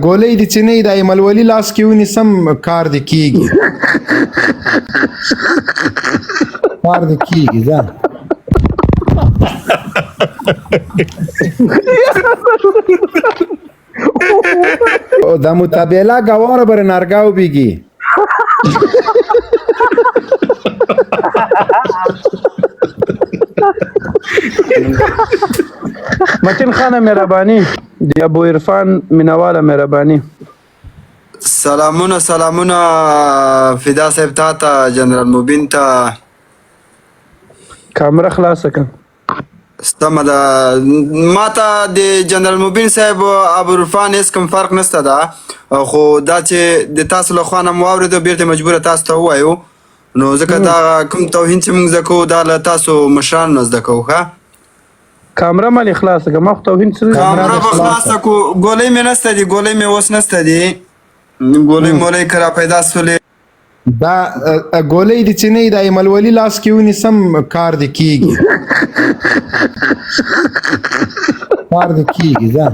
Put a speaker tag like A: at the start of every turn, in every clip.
A: ګولۍ دې چې نه وي د ایمل ولي لاس کې ونیسم کار دې کېږي کار دې کېږي ځه دا متابعه گواره بر نرگاو بگی
B: متین خانه مهربانی دی ابو عرفان مینواله مهربانی
C: سلامونه فدا صاحب تا جنرال مبین تا
B: کامره خلاصه کړه
C: ستمه دا ما ته د جنرال مبین صاحب او ابو عرفان هیڅ کوم فرق نشته دا خو دا چې د تاسو له خوا نه مو واورېدو بیرته مجبوره تاسو ته ووایو نو ځکه دا کوم توهین چې موږ زده کوو دا له تاسو مشرانو نه زده کوو ښه
B: کامره مالې خلاصه کړه ما خو توهین څه
C: کامره به خلاصه کړو ګولۍ مې نشته دي ګولۍ مې اوس نشته دي ګولۍ مولۍ که را پیدا سولې
A: دا ګولۍ دې چې نه وي د ایمل ولي لاس کې ونیسم کار دې کېږي کار دې کېږي ځه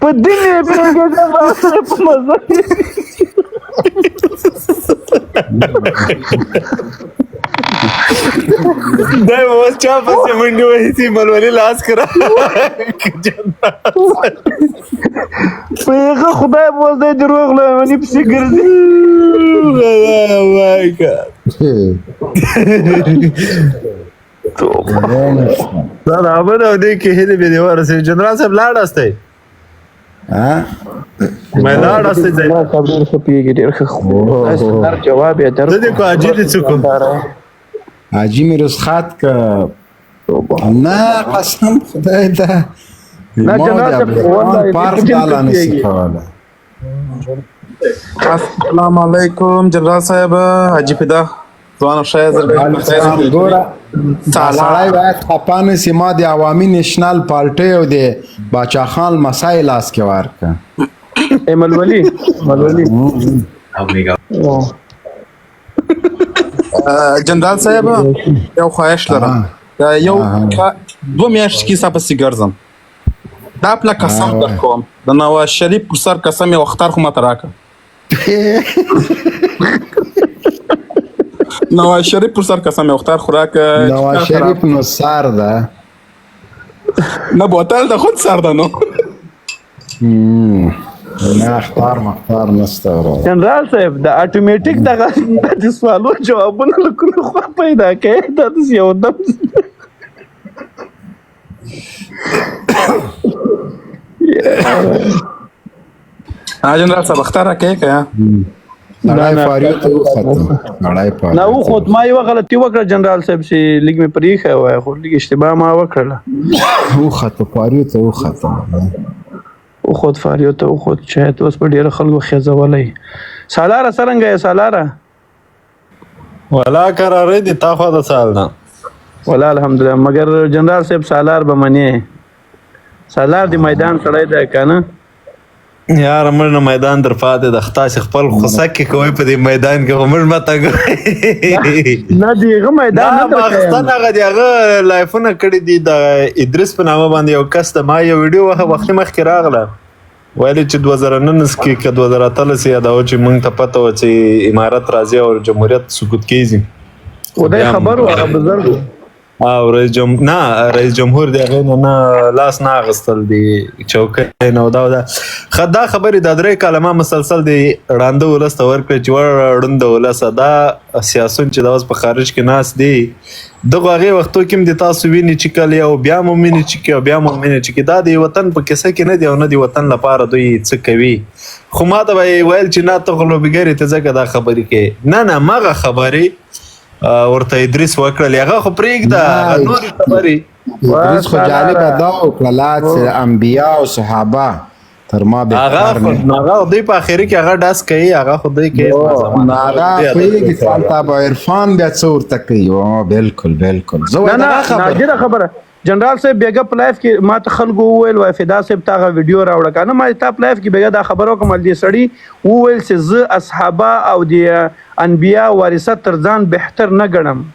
B: په دین یې پرېږده باسره په مزه
D: دا اوس چا پسې منډې وهي چې ملولي لاس کرا
B: په هغه خدای به اوس دی دروغ لیوني پسې ګرځي
D: دا رابطه او دې کې هیلې بې دې ورسېږي جنرال صاحب لاړاستئ مې لاړاستئ ځای
B: ډېر ښه پوهېږي ډېر ښه هر جواب یې در
D: زه دې کو حاجي دې څه کوم
A: حاجي مې رسخات که نه قسم خدای ته
B: نه جنرال صاحب
A: پارک تعالی نشي کولی
E: السلام علیکم جنرال صاحب حاجی فدا ځوان ښه
A: ګوره سړی باید خفه نه سي ما د عوامي نیشنل پارټۍ او د باچا خان لمسی لاس کې ورکړه
B: ایمل ولی
E: جنرال صاحب یو خواهش لرم یو 2 میاشتې کې ستا پسې ګرځم دا پله قسم درکوم د نواز شریف پر سر قسم یو اختر خو ماته راکړه نواز شریف پر سر قسم یو اختر خو راکړه
A: نواز شریف نو سر ده
E: نه بوتل د خود سر ده نو
A: نه اختار مختار نسته ورو
B: جنرال صاحب د اټومیټیک دغه د سوالو جوابونه له کومې خوا پیدا کوي دا داسې یو دم
E: جنرال صاحب اختر راکوې که
A: سړی فاریو ته وختم
B: نه وخوت ما یوه غلطي وکړه جنرال صاحب چې لږ مې پرې ایښی وای خو لږ اشتباه ما وکړله
A: وختو فاریو ته وختم
B: وخوت فاریو ته وخوت شاید اوس په ډېرو خلکو خېزولی سالاره څرنګه یې سالاره
D: ولا قرارې دي تا خوا د سال نه
B: ولا الحمدلله مګر جنرال صاحب سالار به منې سالار د میدان سړی دی که نه
D: یار موږ نه میدان در پاتې د تاسې خپل خوسه کې کوئ په دې میدان کې خو موږ مته
B: نه د هغه میدان نه
D: پاکستان هغه د هغه لایفونه کړي دي د ادریس په نامه باندې یو کس د ما یو ویډیو وختي مخکې راغله ویلې چې 2019 کې که 2018 یادوه چې موږ ته پته وه چې امارت راځي او جمهوریت سقوط کیږي
B: خدای خبر و هغه بزرګ
D: او رئیس جمهور دی هغې نه لاس نه اخیستل د چوکۍ نه او دا دا خبرې دا 3 کاله ما مسلسل د ړانده ولس ته ورکړې چې ړوند ولسه دا سیاسون چې دا اوس په خارج کې ناست دی دغه هغې وختو کې هم د تاسو وینې چیکلې او بیا مو مینې چیکې او بیا مو مینې چیکې دا د وطن په کیسه کې نه دی او نه د وطن لپاره دوی څه کوي خو ما ته به یې ویل چې نه ته خو لوبګرې ته ځکه دا خبرې کوې نه مغه خبرې ورته ادریس وکړل هغه خو پرېږده نورې خبرې
A: ادریس خو جالبه دا وکړله چې انبیا او صحابه تر ما بهتر نه
D: هغه دوی په اخري کې هغه ډاس کوي هغه خو دوی کوي
A: هغه پوهېږي سالته ابو عرفان بیا څه ورته کوي بالکل
B: نه نادره خبره جنرال صاحب بیګه په لایف کې ما ته خلکو وویل وای فدا صاحب تاغه ویډیو راوړه کنه ما ته په لایف کې بیګه دا خبرو کوم دې سړی وویل چې زه اصحابه او د انبیا وارثه تر ځان بهتر نه ګڼم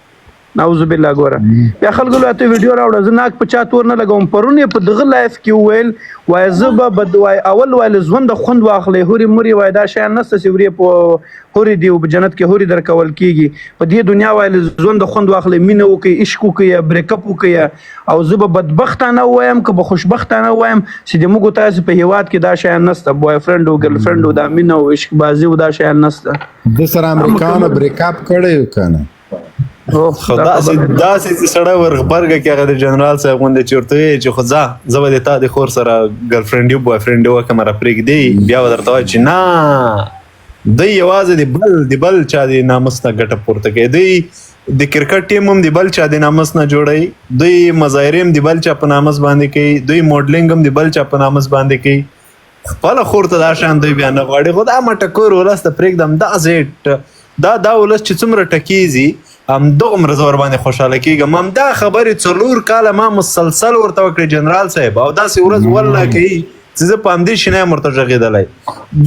B: نعوذ بالله ګوره بیا خلکو له ته ویډیو راوړه زه ناک په چا تور نه لګوم پرونی په دغه لایف کې ویل وای زه به بد وای اول وای ژوند خوند واخلې هوري موري وای دا شی نه سوري په هوري دی په جنت کې هوري درکول کیږي په دې دنیا وای ژوند خوند واخلې مینه وکي عشق وکي بریک اپ وکي او زه به بدبخت نه وایم که به خوشبخت نه وایم چې د موږ تاسو په هیواد کې دا شی نسته بوای فرند او ګرل فرند او دا مینه او عشق بازی او دا شی نسته
A: د سره امریکانو بریک اپ کړی کنه
D: خدا داسې سړی ورغبرګه کې هغه د جنرال صاحب غوندې چې ورته وایي چې خو زه به د تا د خور سره ګرل فرینډ یو بوای فرینډ یو وکړم را پرېږدي بیا به درته وایي چې نه دوی یوازې د بل چا د ناموس نه ګټه پورته کوي دوی د کرکټ ټیم هم د بل چا د ناموس نه جوړوي دوی مظاهرې هم د بل چا په ناموس باندې کوي دوی موډلینګ هم د بل چا په ناموس باندې کوي خپله خور ته دا شان دوی بیا نه غواړي خو دا مټکور ولس ته پرېږدم دا زیټ دا ولس چې څومره ټکیږي همدغومره زه ورباندې خوشحاله کېږم همدا خبرې 4 کاله ما مسلسل ورته وکړې جنرال صاحب او داسې ورځ والله کوي چې زه په همدې شي نه یم ورته غږېدلی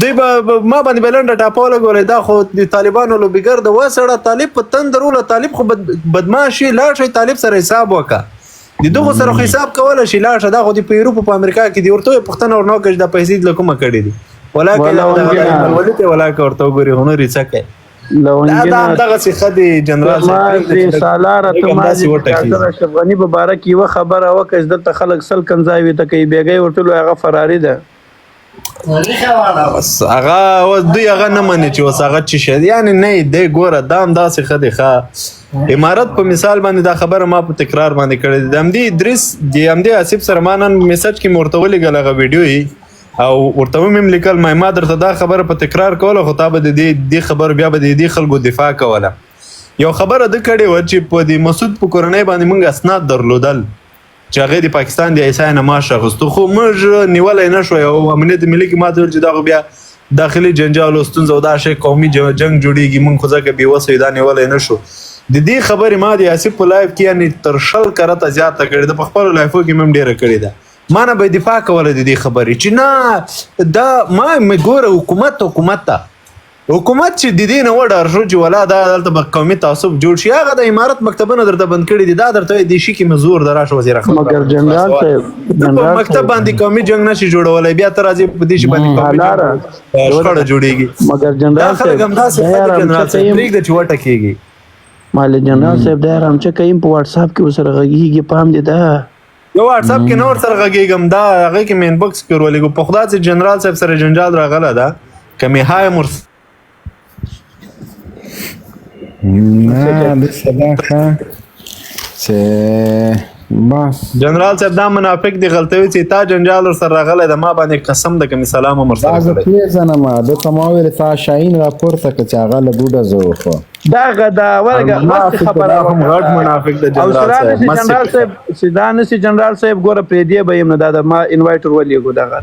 D: دوی به ما باندې به لنډه ټاپه ولګولې دا خو د طالبانو لوبیګر د وسړه طالب په تندر وله طالب خو بدماشي لاړ شئ طالب سره حساب وکړه د دغو سره حساب کولی شي لاړ شه دا خو د په اروپا په امریکا کې دي ورته وایي پوښتنه ورنه وکړه چې دا پیسې له کومه کړي دي ولاکه ولې ولاکه ورته وګوري هنري څه کوي دا دغه څه خدي جنرال
B: صاحب سالار ته ما اشرف غنی مبارک یو خبره وکړه دلته خلک سل کنځاوي ته کوي بیګي ورته هغه فراری ده
D: هغه دوی هغه نه مني چې اوس هغه چی شه یعنی نه دی ګوره دام داسې خدي ښه امارت په مثال باندې دا خبره ما په تکرار باندې کړې د امدی ادریس د امدی اسیب سرمانن میسج کې مرتولي غلغه ویډیو او ورته مم لیکل ما درته دا خبره په تکرار کوله خو تا به د دې خبر بیا به د دې خلکو دفاع کوله یو خبره د کړې و چې په دې مسعود په کورنۍ باندې موږ اسناد درلودل چې هغه د پاکستان د عیسی نه معاش اخیستو خو موږ نیولی نه شو او امنیت ملي کې ماته ویل چې دغه بیا داخلي جنجال او ستونزه او دا شی قومي جنګ جوړېږي موږ خو ځکه بېوسه دا نیولی نه شو د دې خبرې ما د آصف په لایف کې یعنې تر 100 کرته زیاته کړې ده په خپلو لایفو کې مې هم ډېره کړې ده ما نه به دفاع کوله د دې خبرې چې نه دا ما ګوره حکومت ته حکومت چې د دې نه وډار شو چې ولا دا دلته به قومي تعصب جوړ شي هغه د امارت مکتبونه درته بند کړي دي دا درته وایي دې شي کې مزور د راشه وزیر اخلاق
B: مګر جنرال صاحب
D: مکتب باندې قومي جنګ نشي جوړولی بیا ته راځي په دې شي باندې شخړه جوړېږي
B: مګر جنرال
D: صاحب جنرال صاحب پرېږده چې وټکېږي
B: مال جنرال صاحب دا رامچه کوي په واتس اپ کې ورسره غږېږي پام دې ده
D: یو واتس اپ کې نور سره غږېږم دا هغه کې مې انبکس کې ورولېږو په خدا چې جنرال صاحب سره جنجال راغله ده که مې هایم
A: نه داسې ده ښه چې بس
D: جنرال صاحب دا منافق دی غلطوي چې تا جنجال ورسره راغلی د ما باندې قسم ده که مې سلام هم ورسره
A: دا زه پېژنم ده ته ما ویل تا شاهین راپورته کړه چې هغه له بوډه زه وخوا
B: دغه دا ورګه مخکې خبره
D: هم غټ منافق ده
B: جنرال صاحب سیدا نسی جنرال صاحب ګوره پرېدی به یم نه دا ما انوایټر ولېږو دغه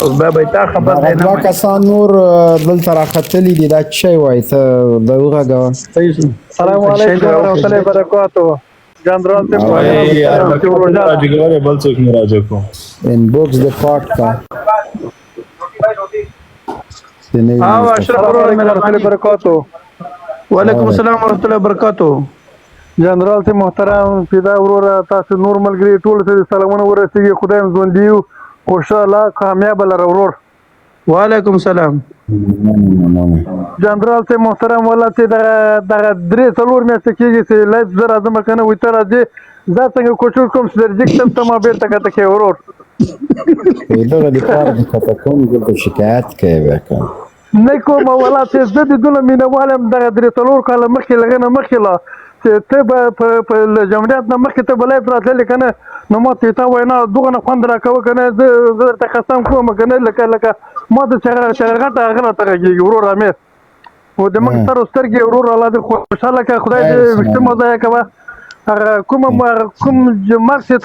B: او به تا خبر دی
A: دوه کسان نور دلته راختلي دي دا څه شی وایي ته د وغږوه
F: السلام علیکم ورحمۃ اللہ وبرکاتہ جنرال صاحب
D: بل څوک نه راځي کو
A: انبوکس د پاک کا
B: او اشرف
F: وبرکاتہ
B: وعلیکم السلام ورحمۃ اللہ وبرکاتہ
F: جنرال صاحب محترم پیدا وروره تاسو نور ملګري ټول ته سلامونه ورسیږي خدای هم ژوندي یو خوشاله کامیاب لره ورور
B: وعلیکم السلام
F: جنرال صاحب محترم ولا چې دغه 3-4 میاشتې کېږي چې لایف زه راځم که نه وایي ته راځې زه څنګه کوشش کوم چې درجیک ته ما بیرته کته کې ورور
A: دغه دپاره د کته کوم دلته شکایت کوي بیا که
F: نه کوم ولا چې زه د دونه مینهوال یم دغه 3-4 کاله مخکې له هغه نه مخکې لا چې ته به په جمعیت نه مخکې ته به لایف راتللی که نه نو ما ته تا وایي نه دغه نه خوند راکوه که نه زه درته قسم کوم که نه لکه ما ته چې غټه هغه راته غږېږي ورور امیر و د موږ سر سترګې ورور الله دې خوشحاله کړه خدای دې ویښته مو ضایع کوه هغه کوم مرګ چې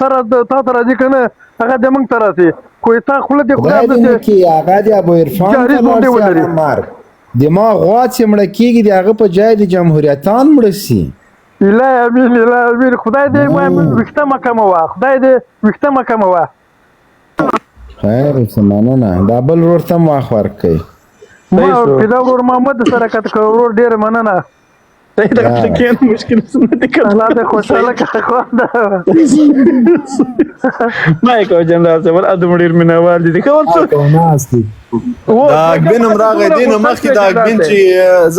F: تا ته راځي که نه هغه د موږ ته راسي خو تا خوله دې
A: خدای دې نه کړي هغه د ابوعرفان ته لاړ شي هغه مرګ د ما غوا چې مړه کېږي د هغه په جای د جمهوریتان مړه شي
F: الهی امین الهی امین خدای دې وایم ویښته مه کموه خدای دې ویښته مه کموه
A: خیر څه مننه دا بل ورور ته هم واخ ورکوي
F: ما پیدا ورور محمد سره کت کړ ورور ډېره مننه
B: صحیح ده کېن مشکل څه نه کوي
F: الله دې خوشاله کړه خواده
B: ما یې کو جنرال صاحب ادم ډیر مینوال دي خو څه
D: دا اګبین هم راغی دی نو مخکې دا اګبین چې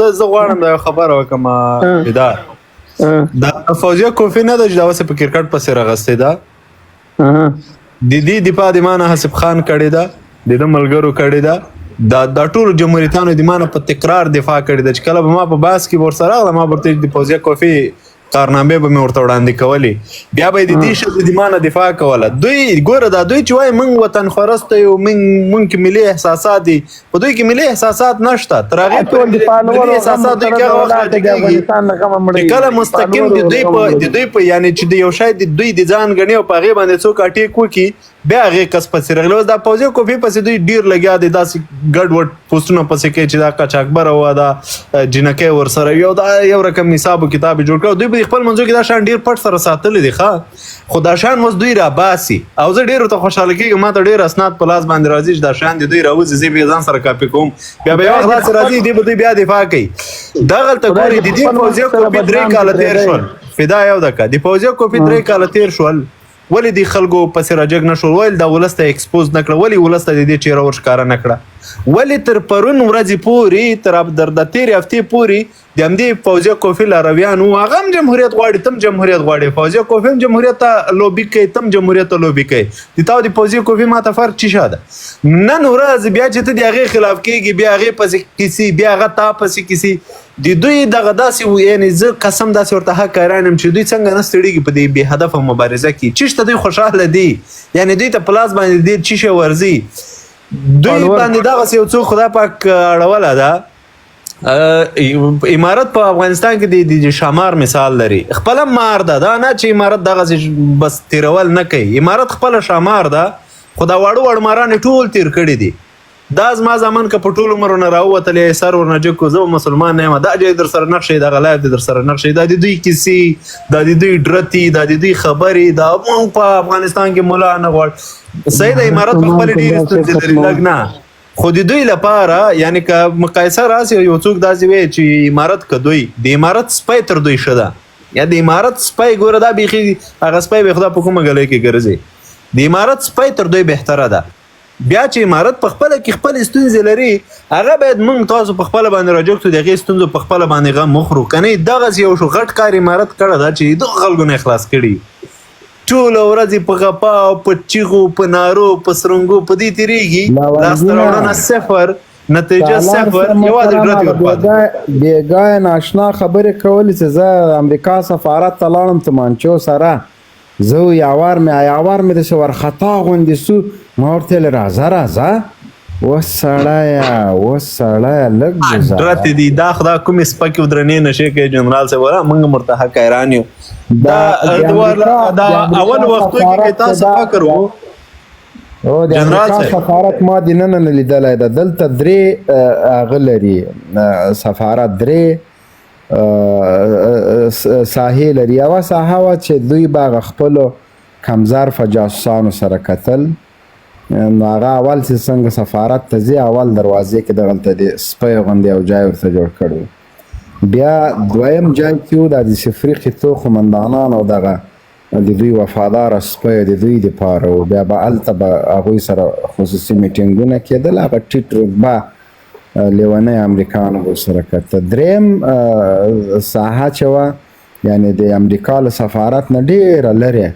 D: زه غواړم دا خبره وکړم دا فوزیه کوفی نه ده چې دا اوس په کرکټ پسې راغستې ده د دې دفاع د ما نه حسب خان کړې ده د ده ملګرو کړې ده دا ټولو جمهوریتانو د ما نه په تکرار دفاع کړې ده چې کله به ما په بحث کې ورسره راغله ما به ورته د فوزیه کوفی کارنامې به مې ورته وړاندې کولې بیا به یې د دې ښځې د ما نه دفاع کوله دوی ګوره دا دوی چې وایي موږ وطن پرسته یو موږ کې ملي احساسات دي په دوی کې ملي احساسات نشته تر هغې ملي احساسات دوی کې هغه وخت راټیکېږي چې کله مستقیم د دوی په یعنې چې د یو شی د دوی د ځان ګڼي او په هغې باندې څوک اټیک وکړي بیا هغې کس پسې راغلی اوس دا فوزیه کوفی پسې دوی ډېر لګیا دی داسې ګډ وډ پوسټونه پسې کوي چې دا قاچاقبره وه دا جینکۍ ورسره یو رقم حساب و کتاب یې جوړ کړی او دوی به د خپل منځو کې دا شیان ډېر پټ سره ساتلی دي ښه خو دا شیان اوس دوی راباسي او زه ډېر ورته خوشحاله کېږم ما ته ډېر اسناد په لاس باندې راځي چې دا شیان د دوی راوځي زه به یې ځان سره کاپي کوم بیا به یو وخت داسې راځي دې به دوی بیا دفاع کوي دغلته ګورې د دې فوزیه کوفی 3 کاله تېر شول فدا یو دکه د فوزیه کوفی 3 کاله تېر شول ولې د خلکو پسې راجګ نه شول ولې دا ولس ته ایکسپوز نه کړه ولې ولس ته د دې چهره ورښکاره نه کړه ولې تر پرون ورځې پورې تر د تېرې هفتې پورې د همدې فوزیه کوفی لارویان وو هغه هم جمهوریت غواړي تم جمهوریت غواړي فوزیه کوفی هم جمهوریت ته لوبي کوي تم جمهوریت ته لوبي کوي د تا د فوزیه کوفی ما ته فرق چی شاده نن ورځ بیا چې ته د هغې خلاف کېږي بیا هغې پسې کیسي بیا هغه تا پسې کیسي د دوی دغه داسې یعنې زه قسم داسې ورته حق حیران یم چې دوی څنګه نه ستړېږي په دې بې هدفه مبارزه کې چیشته دوی خوشحاله دي یعنې دوی ته په لاس باندې ډېر چیشه ورځي دوی باندې دغسې یو څو خدای پاک اړوله ده امارت په افغانستان کې د شمار مثال لري خپله مار ده دا نه چې امارت دغسې بس تیرول نه کوي امارت خپله شمار ده خو دا واړه واړه ماران یې ټول تیر کړي دي دا زما زمان که په ټول عمر ورنه راووتلی سر ورنه جګ کړو زه مسلمان نه یم دا چې در سره نقش دا غلایف دی در سره نقش دا د دوی کیسې دا د دوی ډرتې دا د دوی خبرې دا موږ په افغانستان کې ملا نه غواړو صحیح د امارت په خپلې ډېرې ستونزې لري لږ نه خو د دوی لپاره یعنې که مقایسه راسي یو څوک داسې وایي چې امارت که دوی د امارت سپی تر دوی ښه ده یا د امارت سپی ګوره دا بیخي هغه سپی به خدا په کومه ګلۍ کې ګرځي د امارت سپی تر دوی بهتره ده بیا چې امارت په خپله کې خپلې ستونزې لري هغه باید موږ تاسو په خپله باندې راجګ کړو د هغې ستونزو په خپله باندې غم وخورو که نه دغسې یو شو غټ کار امارت کړی ده چې دغه خلکو نه خلاص کړي ټوله ورځې په غپاو په چیغو په نارو په سرنګو په دې تېرېږي لاسته راوړنه صفر نتیجه صفر یوازې ډرتې ورپاتې
A: بېګاه ناشنا خبرې کولې چې زه امریکا سفارت ته لاړم تومانچو سره زه یاوار مې داسې ورخطا غوندې سو ما ورته ویل راځه اوس سړیه لږ
D: ډرتې دي دا خدا کومې سپکې ودرنې نشې کوي جنرال صاحب موږ هم ورته حق حیران یو دا اول وختو کې تاسو فکر وو
A: د امریکا سفارت ما دننه نه لیدلی ده دلته 3 هغه لري سفارت 3 ساحې لري یوه ساحه وه چې دوی به هغه خپلو کمظرفه جاسوسانو سره کتل نو هغه اول چې څنګه سفارت ته ځي اول دروازې کې دغلته د سپی غوندې یو ځای ورته جوړ کړی بیا دویم ځای کې و دا د افریقې تو قمندانان او دغه د دوی وفاداره سپی د دوی دپاره و بیا به هلته به هغوی سره خصوصي میټینګونه کېدل هغه ټیټ رتبه لیونی امریکانو به ورسره کتل دریم ساحه چې وه یعنې د امریکا له سفارت نه ډېره لرې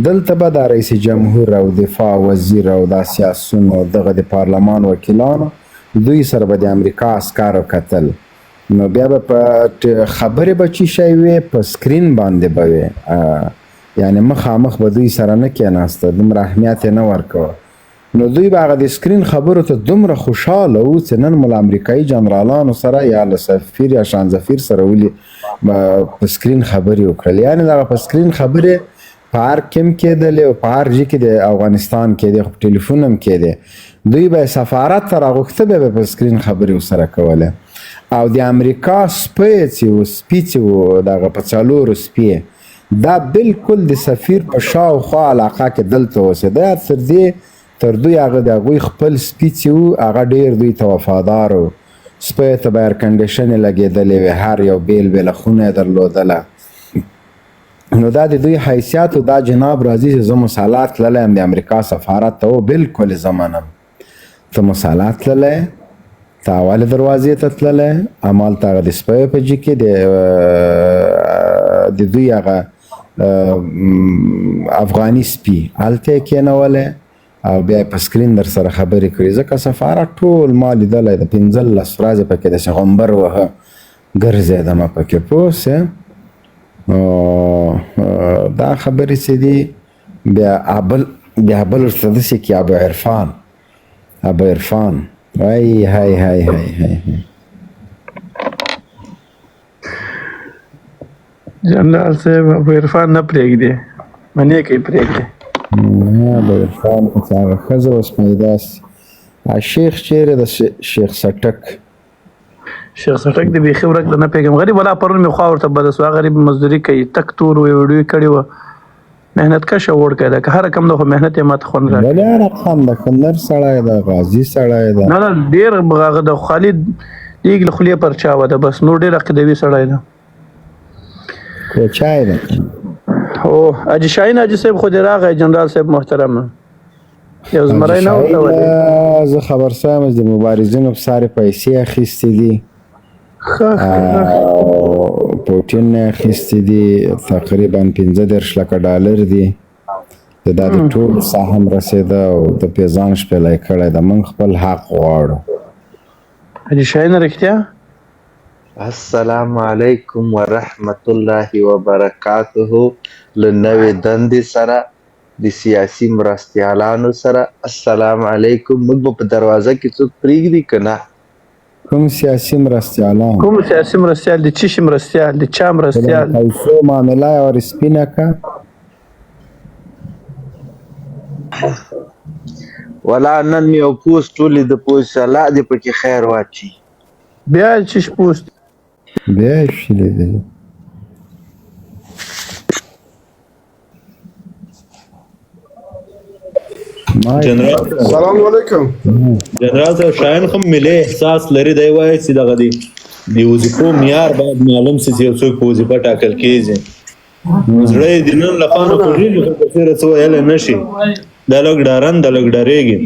A: دلته به د رئیس جمهور او دفاع وزیر او دا سیاسون او دغه د پارلمان وکیلانو دوی سره به د امریکا عسکرو کتل نو بیا به په خبرې به چی شی وې په سکرین باندې به وې یعنې مخامخ به دوی سره نه کېناسته دومره اهمیت یې نه ورکوه نو دوی به هغه د سکرین خبرو ته دومره خوشحاله وو چې نن مو له امریکایي جنرالانو سره یا له سفیر یا شانزفیر سره ولي په سکرین خبرې وکړل یعنې دغه په سکرین خبرې په هر کې هم کېدلې او په هر ځای کې د افغانستان کېدې خو په ټلیفون هم کېدې دوی به سفارت ته راغوښته بیا به په سکرین خبرې ورسره کولې او د امریکا سپی چې و دغه په څلورو سپی دا بالکل د سفیر په شاوخوا علاقه کې دلته اوسېده تر دوی هغه د هغوی خپل سپي چې و هغه ډېر دوی ته وفادار و سپیو ته به ایرکنډیشنې لګېدلې وې هر یو بېله خونه یې درلودله نو دا د دوی حیثیت و دا جناب راځي چې زه مسالات تللی یم د امریکا سفارت ته و بالکل یې زه منم ته مسالات تللی ته اولې دروازې ته تللی همالته هغه د سپیو په جي کې د دوی هغه افغاني سپي هلته یې کېنولی او بیا یې په سکرین در سره خبرې کړي ځکه سفارت ټول ما لیدلی د 15 ورځې پکې داسې غومبر وهه ګرځېدمه پکې پوه سې دا خبرې چې دي بیا بل ورته داسې کې ابو عرفان وای هی
B: جنرال صاحب ابو عرفان نه پرېږدي منې کوي پرېږدي
A: ابو عرفان خو هغه ښځه اوس پیداسي شیخ چیرې د شیخ سټک د
B: بیخي ورک د نه پېږم غریب ولا پرون مې خوا ورته بده سوه غریب مزدوري کوي تک تور ویډیو کړې وه محنت کشه وړکی ده که هر کم ده خو محنت یې ماته خوند راکړي
A: ولې هر کم ده کندر سړی ده غازي سړی ده
B: نه ډېر هغه د خالد دیګ له خولې پر چاوه ده بس نور ډېر عقیدوي سړی ده
A: کوچای ده
B: هو حاجي شاهین حاجي صاحب خو دې راغی جنرال صاحب محترمه یو زمری نه ورته ولې
A: زه خبر سوم د مبارزینو په سارې پیسې اخیستې دي پوټین نه اخیستې دي تقریبا 15 لکه ډالر دي دا د ټول ساهم رسېده او د پیزان شپېلی کړی ده موږ خپل حق غواړو
B: حاجي شاهین رښتیا
G: السلام علیکم ورحمت الله وبرکاته له نوې دندې سره د سیاسي مرستیالانو سره السلام علیکم موږ به په دروازه کې څوک پرېږدي که نه
A: کوم سیاسي مرستیالان
B: د چی شي مرستیال د چا مرستیال
A: پیسو معامله یې ور سپینه که
G: ولا نن مې یو پوسټ ولید د پوسټ الله دې پکې خیر واچي
B: بیا چیش پوسټ
A: بیا یې شي لیدلي
C: سلام علیکم
D: جنرال صاحب شاهین خو ملي احساس لري دی وایي چې دغه د وظیفو معیار باید معلوم سي چې یو څوک په وظیفه ټاکل کېږي زړه یې د نن لپاره خوږېږي خو که چېرې څه ویلی نه شي دا لږ ډارن ده لږ ډارېږي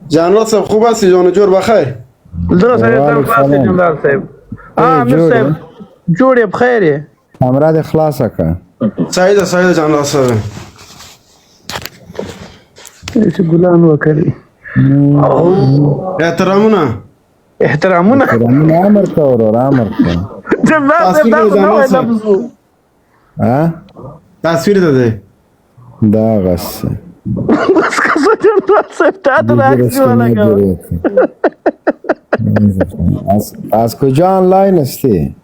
C: جنرال صاحب خوب هستی جان جور بخیر
B: درست جنرال صاحب امیر صاحب جوړ یې بخیر یې
A: کمره دې خلاصه که
C: سعیده جنرال صاحب
B: چې ګلان وکړي
C: احترامونه
A: امر که ورور امر که
B: جنرال صاحب دا خو نوی لفظ و
C: تصویر داده
A: دا غصه
B: بس که زه جنرال صاحب تا ته راکسي ولګوم
A: از کجا آنلاین هستی؟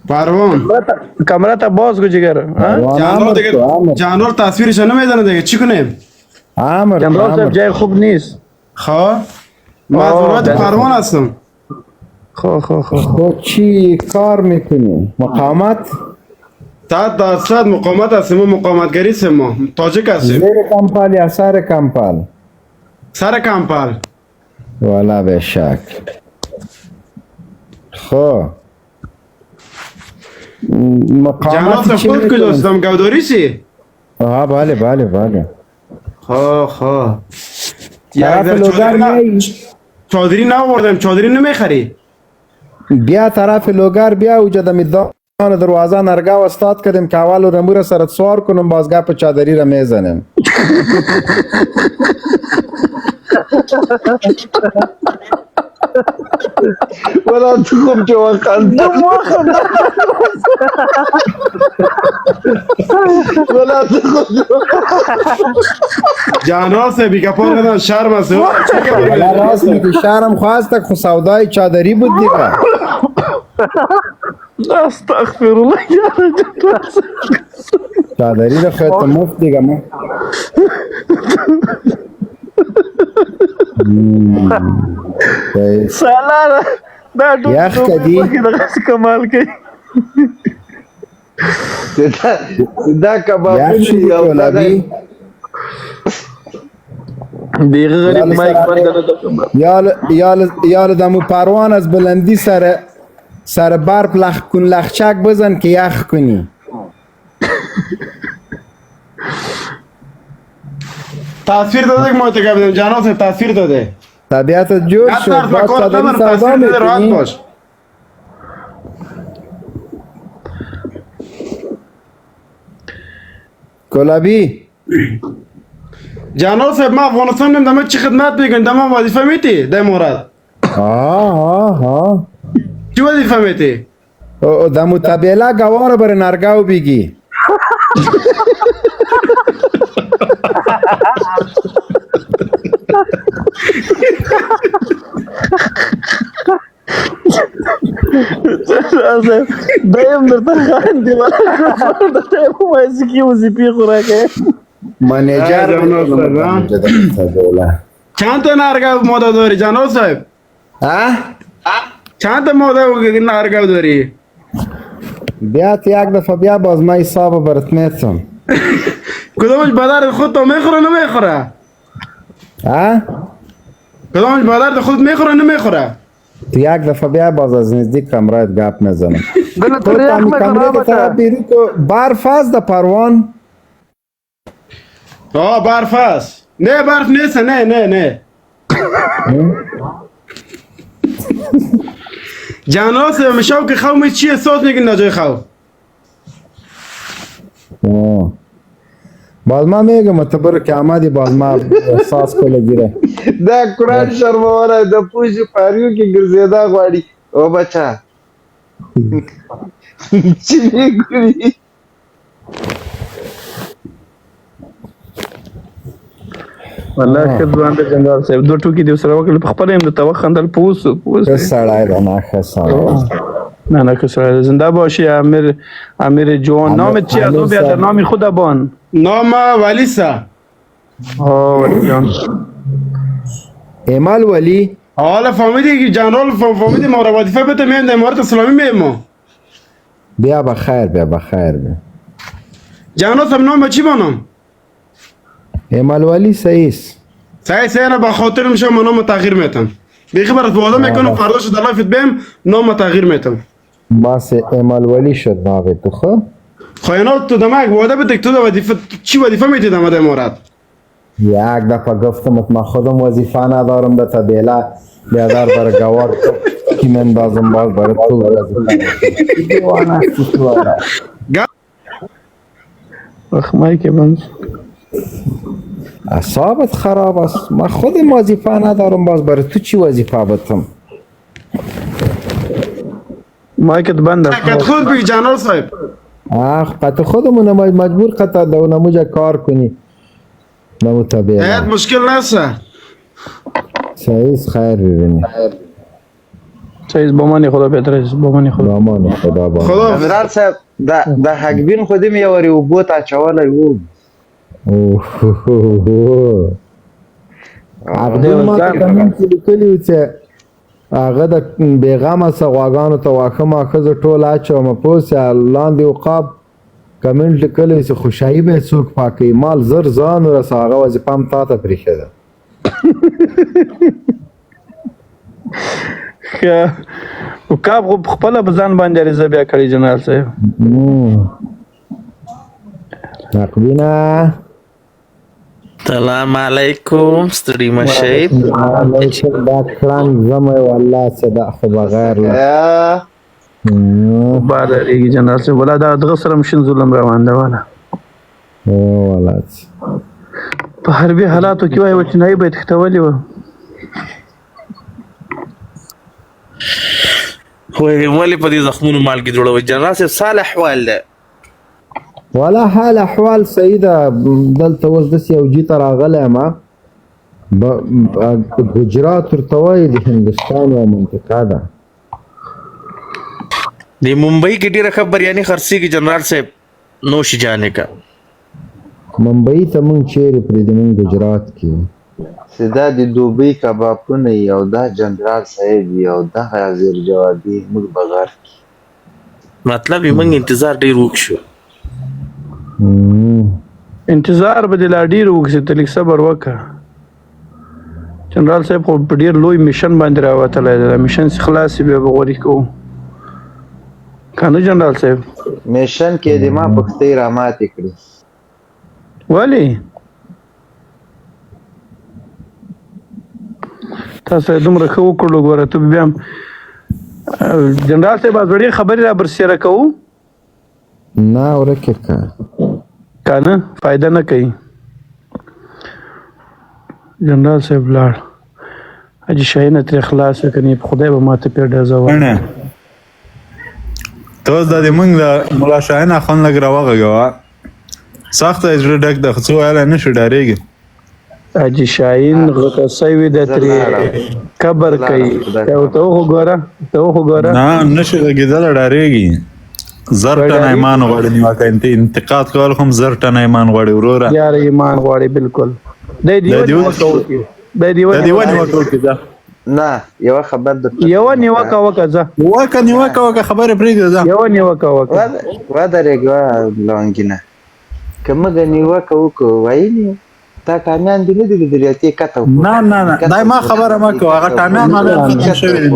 C: پروان
B: کامرا تا باز کو جگر
C: جانور تصویرش نمیدونه دیگه چی کنیم؟
B: جنرال صاحب جای خوب نیست
C: خواه ما از ولایت پروان هستم
A: خب چی کار میکنی؟ مقامت؟
C: 100% مقامت هستیم ما مقامتگری هستیم ما تاجک هستیم
A: زیر کمپال یا سر کمپال؟
C: سر کمپال
A: والا به شک خب
C: جناب صاحب خود کجاستم گوداری چی؟
A: بله
C: چادری ناوردم چادری نمیخری
A: بیا طرف لوگر بیا اوجه د میدان دروازه نرگاه استاد کردیم که اول رمور سرت سوار کنم بازگاه په چادری را میزنم
G: ولا تخم جوان خانده ولا تخم
C: جانال سے بھی کپور کردن شرم است
A: راست میگی شرم خواست خو سودای چادری بود دیگه
B: استغفر الله یاره جنرال صاحب
A: چادری د خو ته مفت دیګه ما
B: سالاره دا ټول
A: یخ کدي
B: دغه کمال کوي
G: دا کبابونه
A: یا
G: یو
A: کولابي
B: دیغه غریب مایک بند
A: یا د مو پروان از بلندی سر بار پلخ کن لخچک بزن که یخ کنی
H: تاثیر داده که معتقد بدم جناب صاحب تاثیر داده
A: طبیعت جور شد
H: حتی
A: باز
H: فکر
A: صادری
H: کنم
A: سودا
H: تاثیر داده راحت
A: میکنی
H: باش
A: کلابی
H: جناب صاحب ما افغانستان نیم دمه چی خدمت بگن دمه وظیفه میتی ده مورد
A: ها
H: چی وظیفه میتی
A: د متبیله گوار بر نرگاو بیگی
B: دایم درته خاندي ولا ته موسیقي وظیفې خوراکه
A: منیجر متبیله
H: چند تا نرگاه ماده داری جناب صاحب
A: ها
H: چند تا ماده نرگاه داری
A: بیات یک دفعه بیا باز ما حساب برات میتم
H: کدامش بدر خود تو میخوره نمیخوره
A: ها
H: کدامش بدر خود میخوره نمیخوره
A: تو یک دفعه بیا باز از نزدیک کمرایت گپ نزنم
F: دل
A: تو
F: تر یخ
A: تامی
F: مې
A: کمره
F: خراب
A: که طرف بیرو که برف هست در پروان
H: آه برف هست نه برف نیست نه جناب صاحب میشاو که خو می چی احساس میگن نجای خو
A: باز ما میگم تو برو که آمدی باز ما احساس کله گیره
G: دا قرآن شرمونه د پوجي پاریو کې ګرځېدا غواړي او بچا چې ګوري
B: والله ښه ځوان دی جنرال صاحب دوه ټوکي دې سره وکړل په خپل هم د توخ خندل پوس
A: ښه سړی ده نه ښه سړی
B: نه ښه سړی زنده باشی امیر جوان نام چی از او بیا در نام خودبان
H: نام ولیسا
B: ولی جان
A: ایمال ولی
H: حالا فهمیدی که جنرال فهمیدی ما را وظیفه بده میم در امارت اسلامی میم
A: بیا بخیر بیا
H: جنرال صاحب نام چی بانم
A: ایمال ولی سعیس
H: صحیح نه با خاطر میشه من نام تغییر میتم بیخی برات وعده میکنم فردا شد الله فت بهم نام تغییر میتم
A: باس ایمال ولی شد ناوی تو خب
H: خواهینات تو دمک وعده بده که تو در وظیفه چی وظیفه میتی در امارت
A: یک دفعه گفتم من خودم وظیفه ندارم به طبیله بیادر بر گوار کی من بازم باز برای تو وظیفه دیوانه
B: رخمایی که بند
A: اعصابت خراب است من خودم وظیفه ندارم باز برای تو چی وظیفه بتم
B: مایکت بند
H: کت خود بگی جنرال صاحب
A: قطع خودمون مجبور قطع دو نموجه کار کنی نمو طبیعه
H: حیات مشکل نسته
A: سعیز خیر ببینی
B: سعیز بامانی خدا بهتره بامانی خدا
A: بامان خدا بامان
H: خدا
G: امرال صاحب دا حقبین خودی مې یو اوبو ته اچولی وو
A: عقدین ما ته کمین کې لیکلي و چې هغه د بېغمه څه غواګانو ته واښه ماښه زه ټول اچوم پوه سې لاندې عقاب کمنټ لیکلی چې خوشحایي به یې څوک پاکوي مال زر ځان ورسه هغه وظیفه هم تا ته پرېښې ده
B: عقاب خو خپله په ځان باندې عریضه بیا کړې جنرال صاحب
A: عقبینه
I: سلام علیکم ستړي مشئ
A: دا کړنګ زمه والله چې دا خو بغیر له
B: بعد ریږي جنرال صاحب ولا دا دغه سره مشین ظلم روان ده والا
A: والله
B: په حربي حالاتو کې وای وچنای به تختولې و
I: خو ولې په دې زخمونو مالګې جوړوي جنرال صاحب صالح احوال ده
A: ولا حال احوال سیده دلته اوس داسې یو جي ته راغلی ما گجرات ورته وایي د هندوستان یوه منطقه ده
I: دی मुंबई کې ډیره خبر یعنی خرسي کې جنرال صاحب نوش جانے کا
A: ممبئی ته مونږ چیرې پرېږدي، مونږ گجرات کې.
G: سدا د دوبۍ کبابونه یو دا جنرال صاحب یو دا حاضر جوابي موږ بغیر
I: مطلب یې موږ انتظار ډیر وک شو.
B: انتظار به د لا ډیر وکړي ته لږ صبر وکړه. جنرال صاحب خو په ډیر لوی میشن باندې راوتلی دی، دا میشن چې خلاص شي بیا به غوري کوو که نه جنرال صاحب؟
G: میشن کې د ما پښتۍ راماتې کړې.
B: ولې تاسو دومره ښه وکړلو؟ ګوره ته بیا هم جنرال صاحب از وړې خبرې را برسېره کوو
A: نه ورکې که
B: که نه فایده نه کوي. جنرال صاحب لاړ، حاجي شاهین ترې خلاص کني په خدای به ماته پرې ډزه وکړي.
D: ته اوس دا د موږ د ملا شاهین اخوند لږ راوغږوه، سخته یې زړه ډک ده، خو څه ویلی نه شو، ډارېږي.
B: حاجي شاهین غوټه سوي ده ترې قبر کوي. ته خو ګوره
D: نه نه شي غږېدلی، ډارېږي. زر ټنه ایمان غواړي نیوکه، انتقاد کول خو هم زر ټنه ایمان غواړي وروره.
B: یاره ایمان غواړي بالکل. دی نیوکه
D: وکړي.
G: نه یوه خبر درته
B: یوه نیوکه وکړه، ځه
D: نیوکه وکړه، خبرې پرېږده، ځه
B: یوه نیوکه وکړه.
G: ودرېږه لونګینه که موږ نیوکه وکړو ویلي تا ټامیان دي نه دي لیدلي اتې کته
D: نه دا ما خبره مه کوه، هغه ټامیان ختم شوي دي.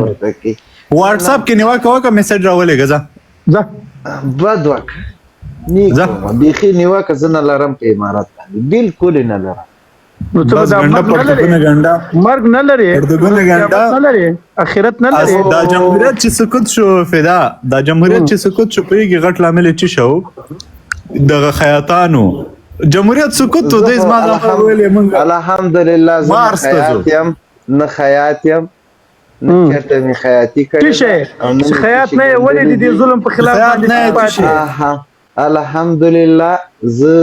D: واټساپ کې نیوکه وکړه، میسج راولېږه، ځه
G: بد وکړه نیکه بیخي نیوکه زه نه لرم په امارات باندې، بالکل یې نه لرم.
B: نو ته به دا مرګ نه لرې، اخرت نه لرې.
D: دا جمهوریت چې سقوط شو فدا، دا جمهوریت چې سقوط شو پوهېږي غټ لامل یې څه شو؟ دغه خیاطانو جمهوریت سقوط و دی زما دا ویلې موږ
G: الحمدلله زه نه خیاط یم نه چېرته مې خیاطي کړې
B: چې خیاط نه یې ولې د دې ظلم په خلاف باندې
G: الحمدلله زه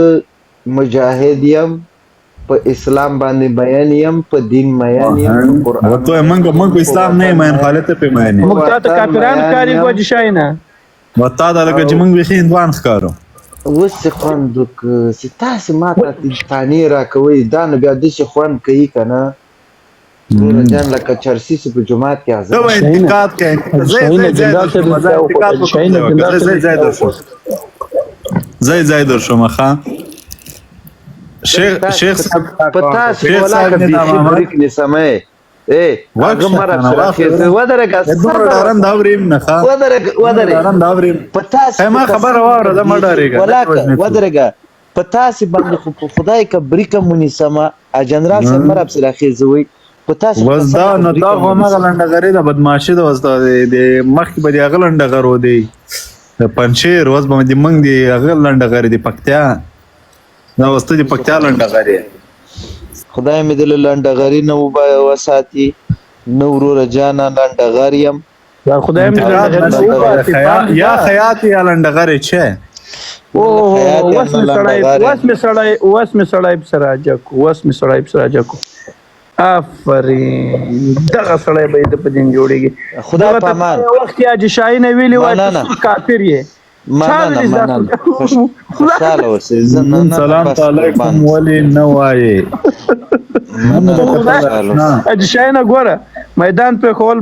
G: مجاهد یم، په اسلام باندې بیان یم، په دین میان یم، قرآن
D: موږ په اسلام نه مین حالت په میان
B: موږ تا ته کافران ښکاري حاجي شاهینه،
D: وتا دا لکه چې موږ بیخي هندوان ښکارو.
G: اوس چې خوند وکړه چې تاسې ما ته تانې راکوئ دا نو بیا داسې خوند کوي که نه ګوره جان لکه چرسي چې په جومات کې
D: ته به انتقاد کوې، ځای در شوم ښه شیخ صاحب
G: په تاسې ولا که بیخي بریک نیسمه هغه مرګ سره خېزه ودرېږه په تاسې
D: ما خبره واوره مه ډارېږه
G: ودرېږه په تاسې باندې خو په خدای که بریکه مو نیسمه جنرال صاحب مرګ سره خېزوئ په تاسې
D: بس دا نو دا خو همغه لنډغري ده، بدماشي ده. اوس د مخکې به د هغه لنډغر و دی د پنجشیر، اوس به د موږ د هغه لنډغري د پکتیا، دا اوس ته د پکتیا لنډغري.
G: خدای مې د لنډغري نه وساتي، نه وروره جانه لنډغر یم.
B: خدای مې
D: یا خیاط یا لنډغري چې
B: وس مې سړی پسې راجکو. آفرین دغه سړی به د په دین جوړېږي.
G: خدای په امان
B: وخت یې حاجي شاهین ویلي وای کافر یې
G: خوشحاله اوسئ.
D: سلام علیکم ولې نه وایې؟
B: حاجي شاهینه ګوره میدان پرېښول